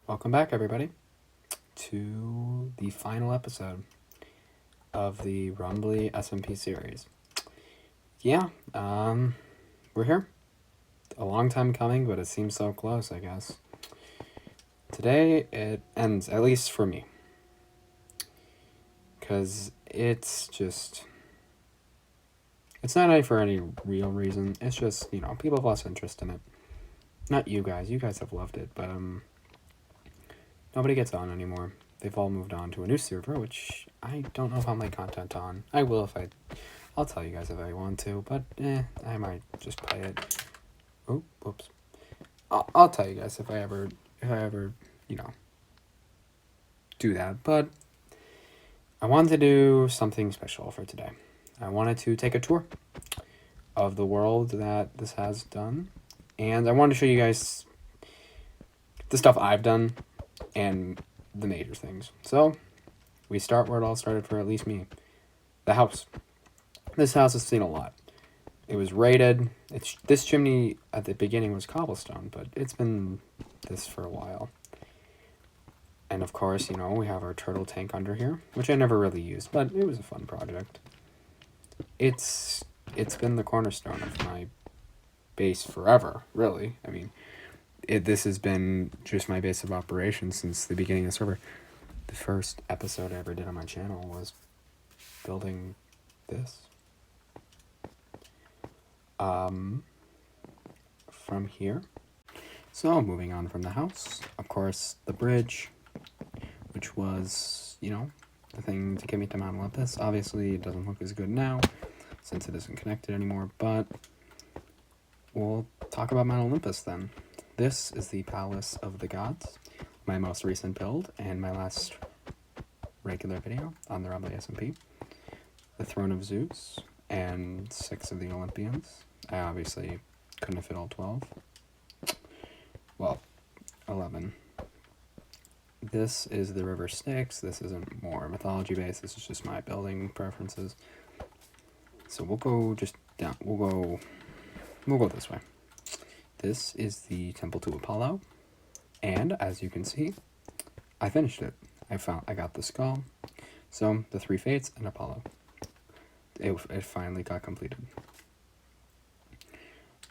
Welcome back, everybody, to the final episode of the Rumbly SMP series. Yeah, we're here. A long time coming, but it seems so close, I guess. Today, it ends, at least for me. Because it's not for any real reason. It's just, people have lost interest in it. Not you guys. You guys have loved it, but, nobody gets on anymore. They've all moved on to a new server, which I don't know if I'll make content on. I will if I'll tell you guys if I want to, but I might just play it. Oh, whoops. I'll tell you guys if I ever, do that. But I wanted to do something special for today. I wanted to take a tour of the world that this has done, and I wanted to show you guys the stuff I've done and the major things. So we start where it all started for at least me. The house. This house has seen a lot. It was raided. This chimney at the beginning was cobblestone, but it's been this for a while. And of course, we have our turtle tank under here, which I never really used, but it was a fun project. It's been the cornerstone of my base forever, really. I mean, this has been just my base of operations since the beginning of the server. The first episode I ever did on my channel was building this. From here. So, moving on from the house, of course, the bridge, which was, the thing to get me to Mount Olympus. Obviously, it doesn't look as good now, since it isn't connected anymore, but we'll talk about Mount Olympus then. This is the Palace of the Gods, my most recent build, and my last regular video on the RumblySMP. The Throne of Zeus, and 6 of the Olympians. I obviously couldn't fit all 12. Well, 11. This is the River Styx. This isn't more mythology based. This is just my building preferences. So we'll go just down. We'll go this way. This is the Temple to Apollo, and as you can see, I finished it. I got the skull. So the 3 Fates and Apollo. It finally got completed.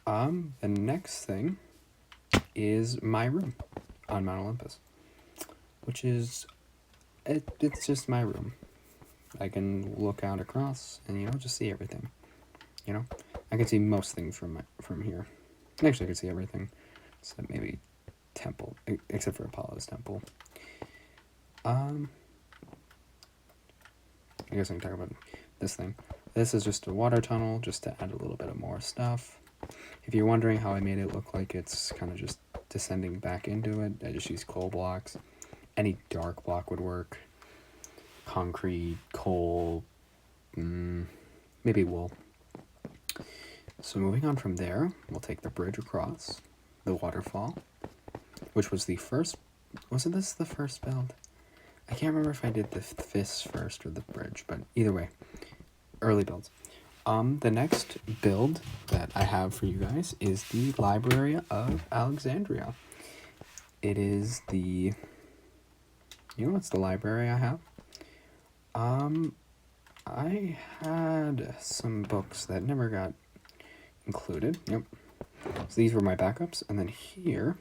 The next thing is my room on Mount Olympus, which is, it's just my room. I can look out across and, just see everything. I can see most things from here. Actually, I can see everything, except maybe temple, except for Apollo's temple. I guess I can talk about this thing. This is just a water tunnel, just to add a little bit of more stuff. If you're wondering how I made it look like it's kind of just descending back into it, I just used coal blocks. Any dark block would work. Concrete, coal, maybe wool. So moving on from there, we'll take the bridge across, the waterfall, which was the first, wasn't this the first build? I can't remember if I did the fists first or the bridge, but either way, early builds. The next build that I have for you guys is the Library of Alexandria. It is the, it's the library I have. I had some books that never got included. Yep. So these were my backups, and then here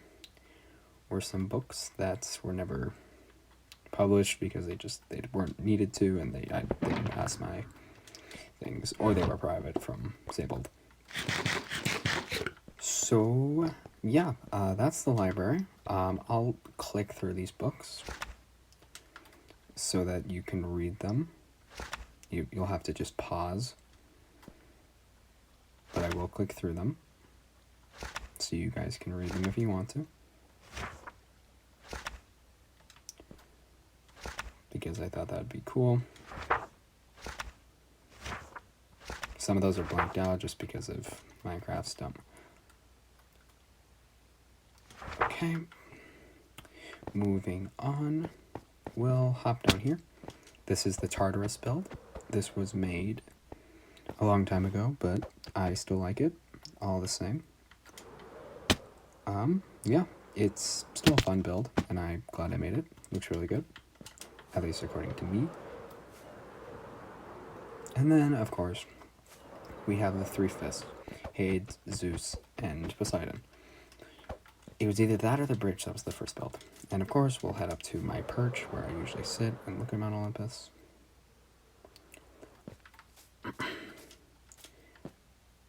were some books that were never published because they weren't needed to, and they didn't pass my things, or they were private from Disabled. So yeah, that's the library. I'll click through these books so that you can read them. You'll have to just pause, but I will click through them so you guys can read them if you want to, because I thought that'd be cool. Some of those are blanked out just because of Minecraft stuff. Okay, moving on, we'll hop down here. This is the Tartarus build. This was made a long time ago, but I still like it all the same. Yeah, It's still a fun build, and I'm glad I made it. Looks really good, at least according to me. And then, of course, we have the three fists: Hades, Zeus, and Poseidon. It was either that or the bridge that was the first build. And of course, we'll head up to my perch, where I usually sit and look at Mount Olympus.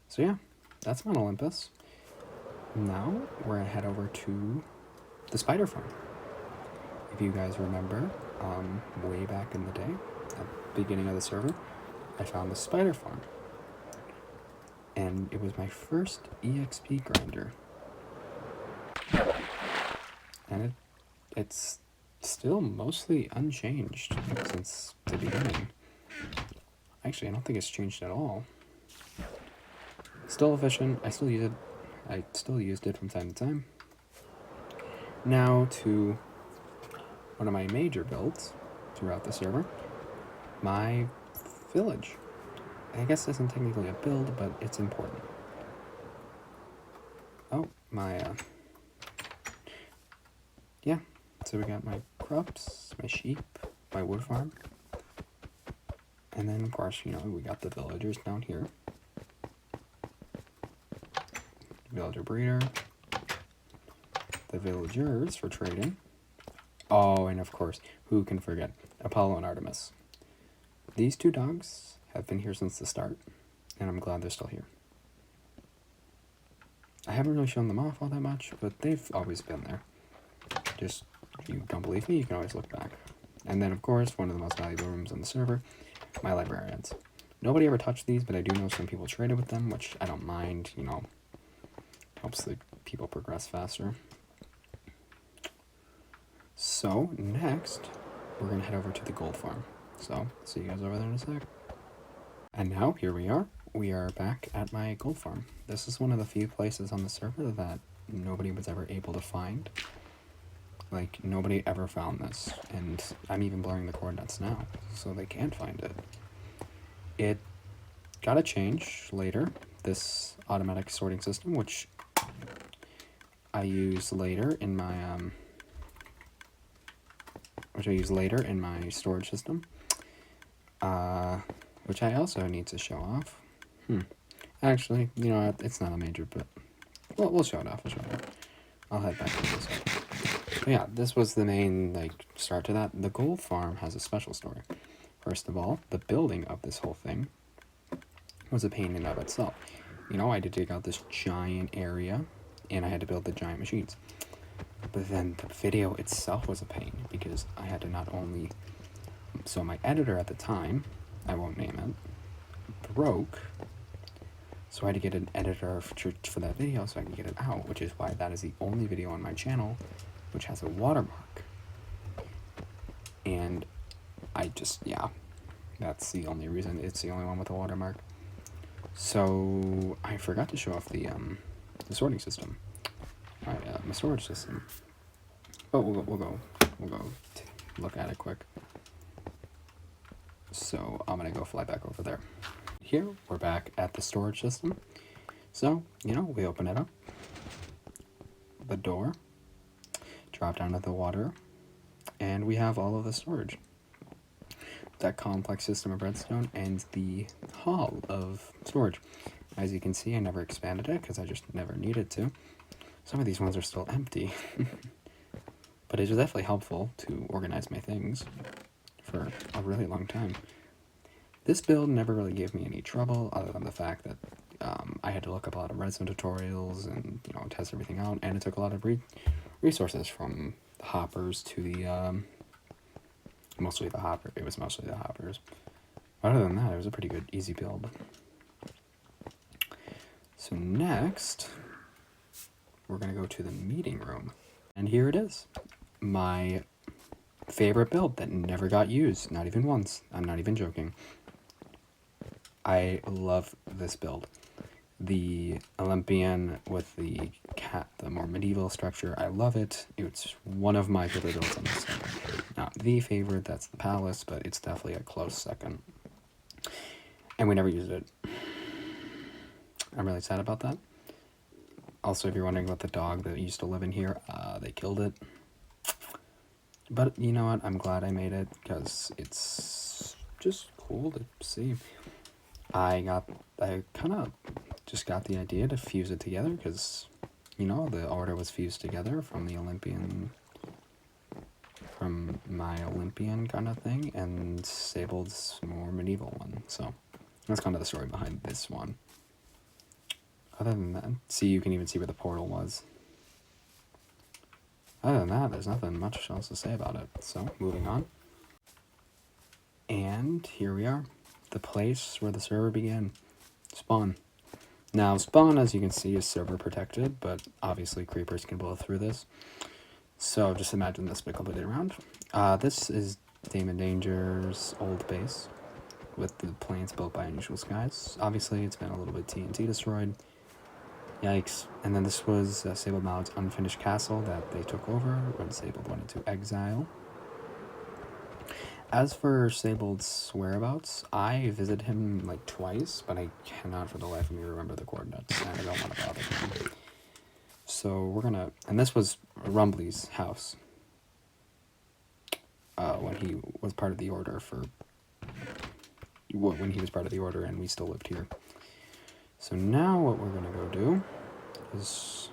So yeah, that's Mount Olympus. Now, we're gonna head over to the spider farm. If you guys remember, way back in the day, at the beginning of the server, I found the spider farm. And it was my first EXP grinder. And it's still mostly unchanged since the beginning. Actually, I don't think it's changed at all. Still efficient. I still use it. I still used it from time to time. Now to one of my major builds throughout the server, my village. I guess this isn't technically a build, but it's important. Oh, yeah, so we got my crops, my sheep, my wood farm, and then of course, you know, we got the villagers down here. Villager breeder, the villagers for trading. Oh, and of course, who can forget Apollo and Artemis? These two dogs have been here since the start, and I'm glad they're still here. I haven't really shown them off all that much, but they've always been there. Just, if you don't believe me, you can always look back. And then, of course, one of the most valuable rooms on the server, my librarians. Nobody ever touched these, but I do know some people traded with them, which I don't mind, you know, helps the people progress faster. So, next, we're going to head over to the gold farm. So, see you guys over there in a sec. And now, here we are. We are back at my gold farm. This is one of the few places on the server that nobody was ever able to find. Like, nobody ever found this. And I'm even blurring the coordinates now, so they can't find it. It got a change later, this automatic sorting system, which I use later in my, storage system. Which I also need to show off. Actually, you know what? It's not a major, but we'll show it off. I'll head back to this one. But yeah, this was the main, like, start to that. The gold farm has a special story. First of all, the building of this whole thing was a pain in and of itself. You know, I had to dig out this giant area, and I had to build the giant machines. But then the video itself was a pain, because I had to not only... So my editor at the time, I won't name it, broke, so I had to get an editor for that video so I can get it out, which is why that is the only video on my channel which has a watermark. And I just, yeah, that's the only reason. It's the only one with a watermark. So I forgot to show off the sorting system, my storage system. But we'll go look at it quick. So I'm gonna go fly back over there. Here we're back at the storage system. So, you know, we open it up, the door, drop down to the water, and we have all of the storage. That complex system of redstone and the hall of storage. As you can see, I never expanded it because I just never needed to. Some of these ones are still empty. But it was definitely helpful to organize my things for a really long time. This build never really gave me any trouble, other than the fact that I had to look up a lot of redstone tutorials and, you know, test everything out, and it took a lot of resources, from the hoppers to the mostly the hoppers. Other than that, it was a pretty good, easy build. So next, we're gonna go to the meeting room, and here it is, my favorite build that never got used, not even once. I'm not even joking. I love this build. The Olympian with the cat, the more medieval structure, I love it. It's one of my favorite builds on this server. Not the favorite, that's the palace, but it's definitely a close second. And we never used it. I'm really sad about that. Also, if you're wondering about the dog that used to live in here, they killed it. But you know what? I'm glad I made it because it's just cool to see. I kind of just got the idea to fuse it together because, you know, the order was fused together from my Olympian kind of thing, and Sabled's more medieval one. So that's kind of the story behind this one. Other than that, see, you can even see where the portal was. Other than that, there's nothing much else to say about it. So, moving on. And here we are. The place where the server began. Spawn. Now, spawn, as you can see, is server protected, but obviously creepers can blow through this. So, just imagine this but completely around. This is Damon Danger's old base, with the planes built by Unusual Skies. Obviously, it's been a little bit TNT destroyed. Yikes. And then this was Sabled Maud's unfinished castle that they took over when Sabled went into exile. As for Sabled's whereabouts, I visited him like twice, but I cannot for the life of me remember the coordinates, and I don't want to bother him. So we're gonna, and this was Rumbly's house when he was part of the order when he was part of the order and we still lived here. So now what we're gonna go do is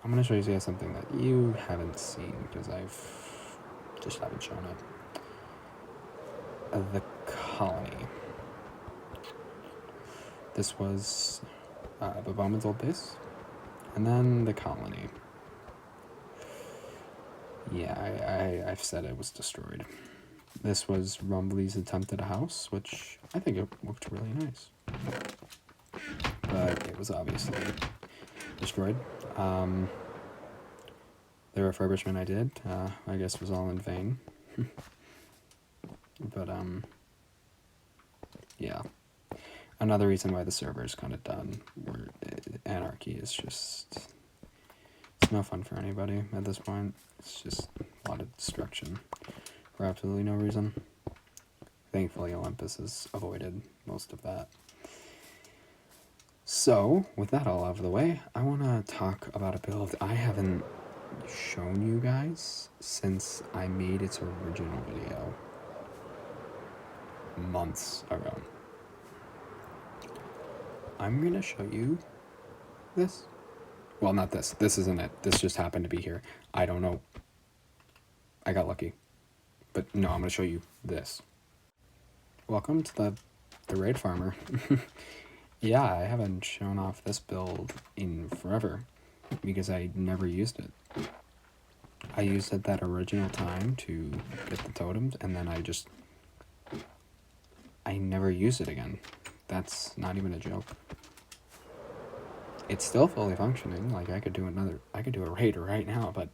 I'm gonna show you guys something that you haven't seen because I've just haven't shown it. The colony. This was Bowman's old base, and then the colony. Yeah, I've said it was destroyed. This was Rumbly's attempt at a house, which I think it looked really nice. But it was obviously destroyed. The refurbishment I did, I guess, was all in vain. But, yeah. Another reason why the server is kind of done, where anarchy is just... It's no fun for anybody at this point. It's just a lot of destruction for absolutely no reason. Thankfully, Olympus has avoided most of that. So, with that all out of the way, I want to talk about a build I haven't shown you guys since I made its original video months ago. I'm going to show you this. Well, not this. This isn't it. This just happened to be here. I don't know. I got lucky. But no, I'm going to show you this. Welcome to the Raid Farmer. Yeah, I haven't shown off this build in forever because I never used it. I used it that original time to get the totems, and then I never used it again. That's not even a joke. It's still fully functioning. Like, I could do a raid right now, but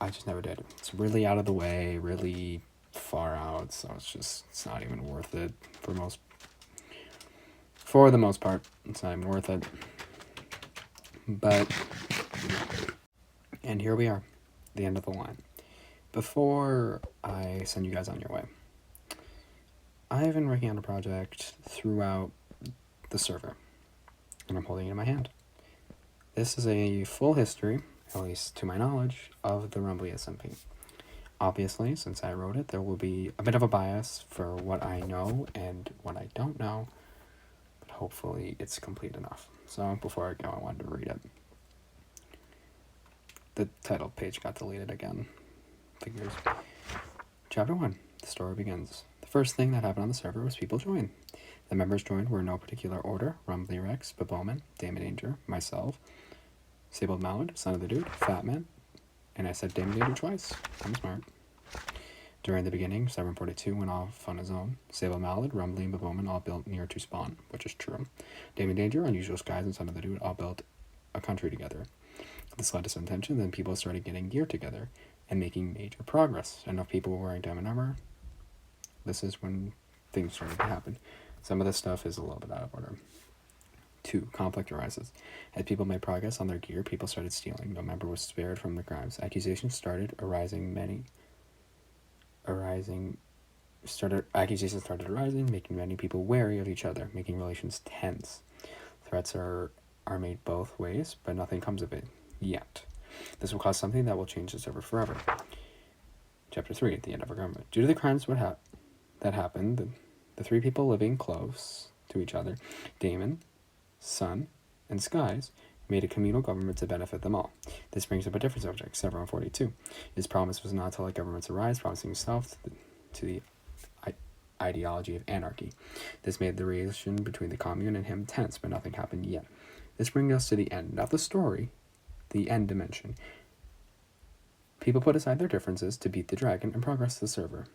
I just never did. It's really out of the way, really far out, so it's not even worth it for the most part. It's not even worth it. But, and here we are, the end of the line. Before I send you guys on your way, I've been working on a project throughout the server, and I'm holding it in my hand. This is a full history, at least to my knowledge, of the RumblySMP. Obviously, since I wrote it, there will be a bit of a bias for what I know and what I don't know, but hopefully it's complete enough. So before I go, I wanted to read it. The title page got deleted again. Figures. Chapter 1. The story begins. The first thing that happened on the server was people joined. The members joined were in no particular order: Rumbly Rex, Bowman, Damon Danger, myself, Sabled Mallard, Son of the Dude, Fat Man, and I said Damon Danger twice. I'm smart. During the beginning, 742 went off on his own. Sabled Mallard, Rumbly, and Bowman all built near to spawn, which is true. Damon Danger, Unusual Skies, and Son of the Dude all built a country together. This led to some tension, then people started getting gear together and making major progress. Enough people were wearing diamond armor. This is when things started to happen. Some of this stuff is a little bit out of order. 2. Conflict arises. As people made progress on their gear, people started stealing. No member was spared from the crimes. Accusations started arising, making many people wary of each other, making relations tense. Threats are are made both ways, but nothing comes of it yet. This will cause something that will change the server forever. Chapter 3, at the end of our government. Due to the crimes that happened, the three people living close to each other, Damon, Sun, and Skies, made a communal government to benefit them all. This brings up a different subject, 742. His promise was not to let governments arise, promising himself to the ideology of anarchy. This made the relation between the commune and him tense, but nothing happened yet. This brings us to the end, not the story, the end dimension. People put aside their differences to beat the dragon and progress to the server.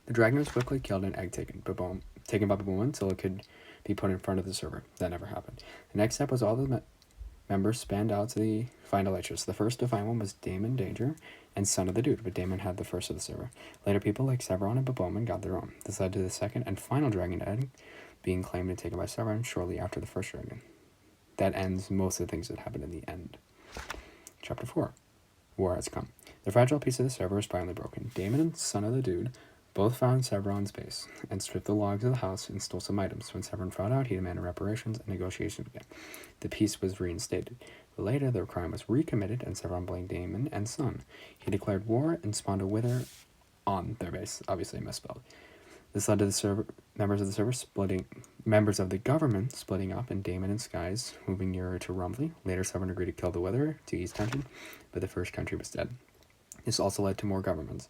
The dragon was quickly killed and egg taken by Baboon until it could be put in front of the server. That never happened. The next step was all the members spanned out to find Elytras. The first to find one was Damon Danger and Son of the Dude, but Damon had the first of the server. Later, people like Severon and Baboman got their own. This led to the second and final dragon egg being claimed and taken by Severon shortly after the first dragon. That ends most of the things that happened in the end. Chapter 4. War has come. The fragile piece of the server is finally broken. Damon and Son of the Dude both found Severon's base and stripped the logs of the house and stole some items. When Severon found out, he demanded reparations and negotiations began. The peace was reinstated. But later, the crime was recommitted and Severon blamed Damon and Son. He declared war and spawned a wither on their base, obviously misspelled. This led to the members of the government splitting up and Damon and Skies moving nearer to Rumbly. Later, Severon agreed to kill the wither to ease tension, but the first country was dead. This also led to more governments.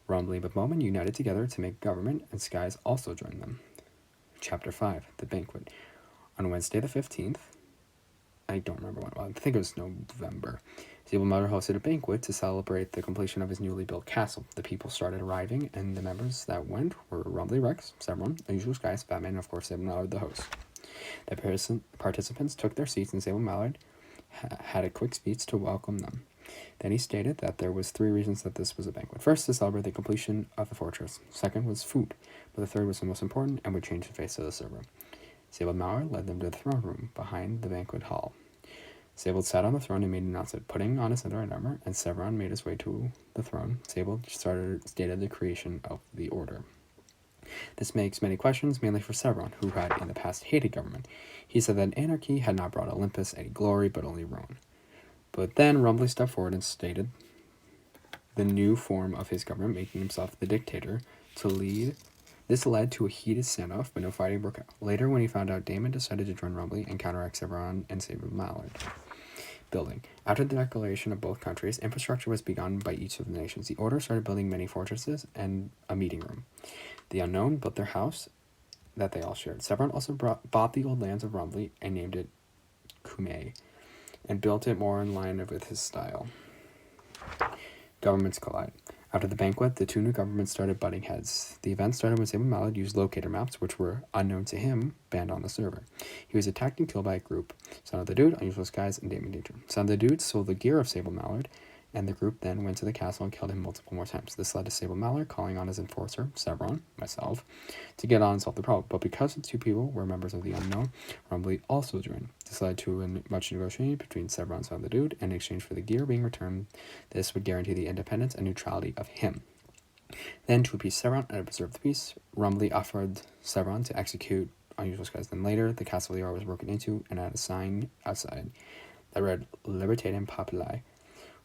Rumbly and Bowman united together to make government, and Skies also joined them. Chapter 5, The Banquet. On Wednesday the 15th, I don't remember when, I think it was November, Sable Mother hosted a banquet to celebrate the completion of his newly built castle. The people started arriving, and the members that went were Rumbly Rex, Severon, Unusual Skies, Batman, and of course Sable Mallard, the host. The participants took their seats, and Sable Mallard had a quick speech to welcome them. Then he stated that there was 3 reasons that this was a banquet. First, to celebrate the completion of the fortress. Second was food, but the third was the most important and would change the face of the server. Sable Mallard led them to the throne room behind the banquet hall. Sable sat on the throne and made an announcement, putting on his netherite armor, and Severon made his way to the throne. Sable stated the creation of the order. This makes many questions, mainly for Severon, who had in the past hated government. He said that anarchy had not brought Olympus any glory, but only ruin. But then Rumbly stepped forward and stated the new form of his government, making himself the dictator to lead. This led to a heated standoff, but no fighting broke out. Later, when he found out, Damon decided to join Rumbly and counteract Severon and Sable Mallard. Building. After the declaration of both countries, infrastructure was begun by each of the nations. The Order started building many fortresses and a meeting room. The Unknown built their house that they all shared. Severon also bought the old lands of Rumbly and named it Kume, and built it more in line with his style. Governments collide. After the banquet, the 2 new governments started butting heads. The event started when Sable Mallard used locator maps, which were, unknown to him, banned on the server. He was attacked and killed by a group. Son of the Dude, Unusual Skies, and Damon Danger. Son of the Dude stole the gear of Sable Mallard, and the group then went to the castle and killed him multiple more times. This led to Sable Mallard calling on his enforcer, Severon, myself, to get on and solve the problem. But because the 2 people were members of the Unknown, Rumbly also joined. This led to much negotiating between Severon and Son of the Dude, and in exchange for the gear being returned, this would guarantee the independence and neutrality of him. Then, to appease Severon and preserve the peace, Rumbly offered Severon to execute Unusual Skies. Then later, the Castle of the Yard was broken into and had a sign outside that read Libertatem Populi,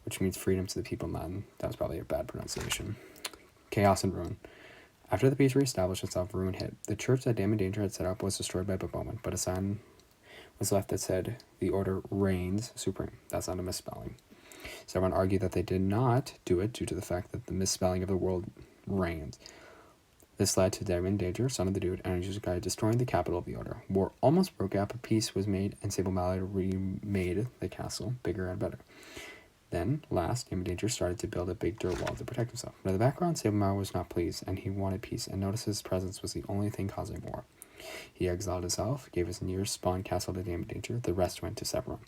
which means freedom to the people, man. That was probably a bad pronunciation. Chaos and ruin. After the peace reestablished itself, ruin hit. The church that Damon Danger had set up was destroyed by Bowman, but a sign was left that said, the order reigns supreme. That's not a misspelling. Severon argued that they did not do it due to the fact that the misspelling of the word reigns. This led to Damon Danger, Son of the Dude, and Unusual Guy destroying the capital of the order. War almost broke out, but peace was made, and Sable Mallard remade the castle bigger and better. Then, last, Damon Danger started to build a big dirt wall to protect himself. But in the background, Sable Mallard was not pleased, and he wanted peace, and noticed his presence was the only thing causing war. He exiled himself, gave his nearest spawn castle to Damon Danger. The rest went to Severon.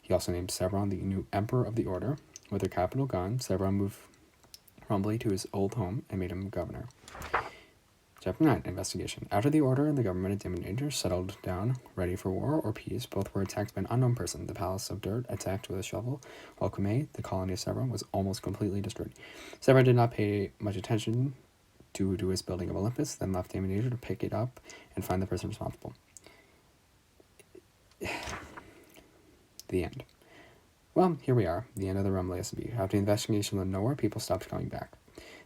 He also named Severon the new Emperor of the Order. With their capital gone, Severon moved Rumbly to his old home and made him governor. Chapter 9, Investigation. After the Order and the government of Damon Danger settled down, ready for war or peace, both were attacked by an unknown person. The Palace of Dirt attacked with a shovel, while Kume, the colony of Severon, was almost completely destroyed. Severon did not pay much attention to his building of Olympus, then left Damon Danger to pick it up and find the person responsible. The end. Well, here we are, the end of the Rumbly SMP. After the investigation led nowhere, people stopped coming back.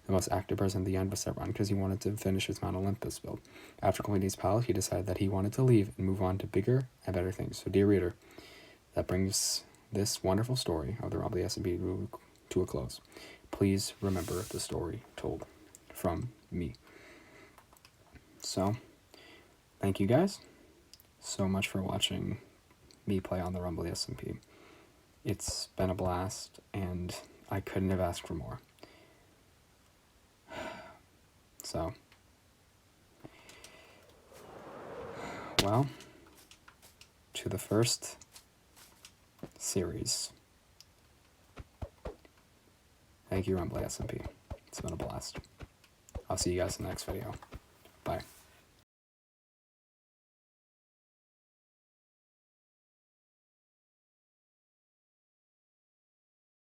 The most active person at the end was Sevron, because he wanted to finish his Mount Olympus build. After completing his pilot, he decided that he wanted to leave and move on to bigger and better things. So, dear reader, that brings this wonderful story of the Rumbly SMP to a close. Please remember the story told from me. So, thank you guys so much for watching me play on the Rumbly SMP. It's been a blast, and I couldn't have asked for more. So, well, to the first series. Thank you, RumblySMP. It's been a blast. I'll see you guys in the next video. Bye.